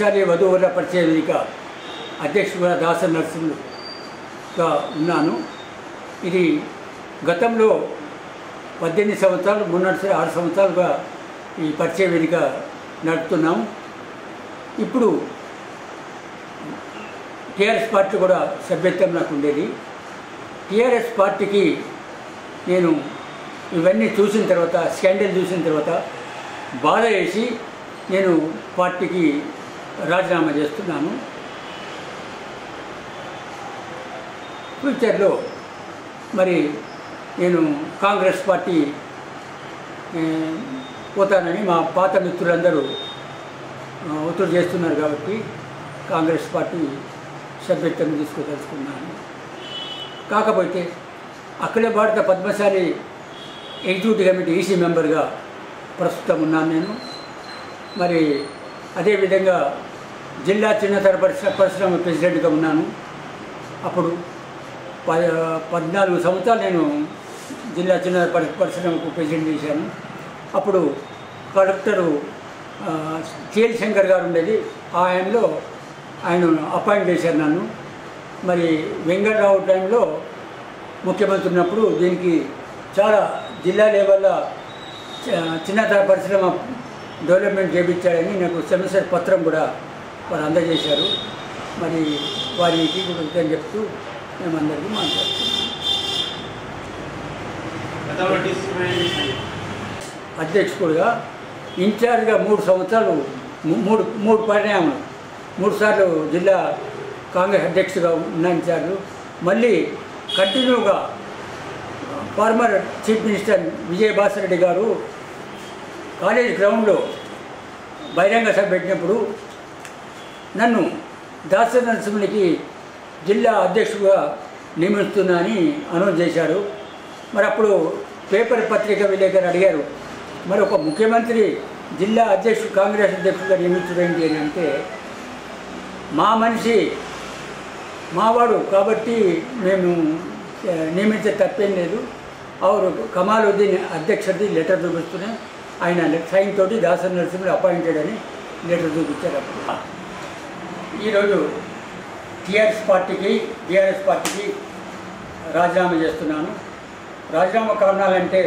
పద్మశాలి వధూవరుల పరిచయ వేదిక అధ్యక్షుడుగా దాసరి నరసింహులుగా ఉన్నాను. ఇది గతంలో 18 సంవత్సరాలు, మొన్నటి 6 సంవత్సరాలుగా ఈ పరిచయ వేదిక నడుపుతున్నాం. ఇప్పుడు టీఆర్ఎస్ పార్టీ కూడా సభ్యత్వం నాకు ఉండేది. టీఆర్ఎస్ పార్టీకి నేను ఇవన్నీ చూసిన తర్వాత, స్కాండల్ చూసిన తర్వాత బాధ వేసి నేను పార్టీకి రాజీనామా చేస్తున్నాను. ఫ్యూచర్లో మరి నేను కాంగ్రెస్ పార్టీ పోతానని మా పాత మిత్రులందరూ ఒత్తిడి చేస్తున్నారు కాబట్టి కాంగ్రెస్ పార్టీ సభ్యత్వం తీసుకోదలుచుకున్నాను. కాకపోతే అఖిల భారత పద్మశాలి ఎగ్జిక్యూటివ్ కమిటీ ఈసీ మెంబర్గా ప్రస్తుతం ఉన్నాను నేను. మరి అదేవిధంగా జిల్లా చిన్నతర పరిశ్రమ ప్రెసిడెంట్గా ఉన్నాను. అప్పుడు 14 సంవత్సరాలు నేను జిల్లా చిన్న పరిశ్రమకు ప్రెసిడెంట్ చేశాను. అప్పుడు కలెక్టరు కేఎల్ శంకర్ గారు ఉండేది. ఆ టైంలో ఆయన అపాయింట్ చేశారు నన్ను. మరి వెంకటరావు టైంలో ముఖ్యమంత్రి ఉన్నప్పుడు దీనికి చాలా జిల్లా లెవెల్లో చిన్నతర పరిశ్రమ డెవలప్మెంట్ చేయించాడని నాకు సెమిస్టర్ పత్రం కూడా వారు అందజేశారు. మరి వారికి కూడా చెప్తూ మేమందరికీ మాట్లాడుతున్నాం. అధ్యక్షుడిగా ఇన్ఛార్జ్గా 3 సంవత్సరాలు, 3 పరిణామాలు, 3 సార్లు జిల్లా కాంగ్రెస్ అధ్యక్షుడిగా ఉన్న ఇన్ఛార్జు. మళ్ళీ కంటిన్యూగా former chief minister Vijayabhaskar Reddy గారు కాలేజ్ గ్రౌండ్లో బహిరంగ సభ పెట్టినప్పుడు నన్ను దాసరి నరసింహునికి జిల్లా అధ్యక్షుడిగా నియమిస్తున్నా అని అనౌన్స్ చేశారు. మరి అప్పుడు పేపర్ పత్రిక విలేకరు అడిగారు, మరి ఒక ముఖ్యమంత్రి జిల్లా అధ్యక్షుడు కాంగ్రెస్ అధ్యక్షుడిగా నియమించడం ఏంటి అంటే, మా మనిషి మావాడు కాబట్టి మేము నియమించే తప్పేం లేదు. ఆరు కమాలుద్దీన్ అధ్యక్షుడిది లెటర్ చూపిస్తూనే ఆయన సైన్ తోటి దాసరి నరసింహులు అపాయింటెడ్ అని లెటర్ చూపించారు. అప్పుడు ఈరోజు టీఆర్ఎస్ పార్టీకి రాజీనామా చేస్తున్నాను. రాజీనామా కారణాలంటే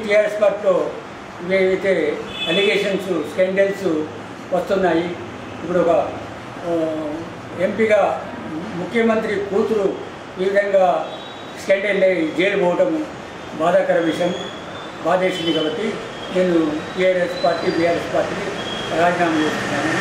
టీఆర్ఎస్ పార్టీలో ఏవైతే అలిగేషన్స్, స్కాండల్స్ వస్తున్నాయి. ఇప్పుడు ఒక ఎంపీగా ముఖ్యమంత్రి కూతురు ఈ విధంగా స్కాండల్ జైలు పోవటం బాధాకర విషయం, బాధేసింది. కాబట్టి నేను టీఆర్ఎస్ పార్టీకి రాజీనామా చేస్తున్నాను.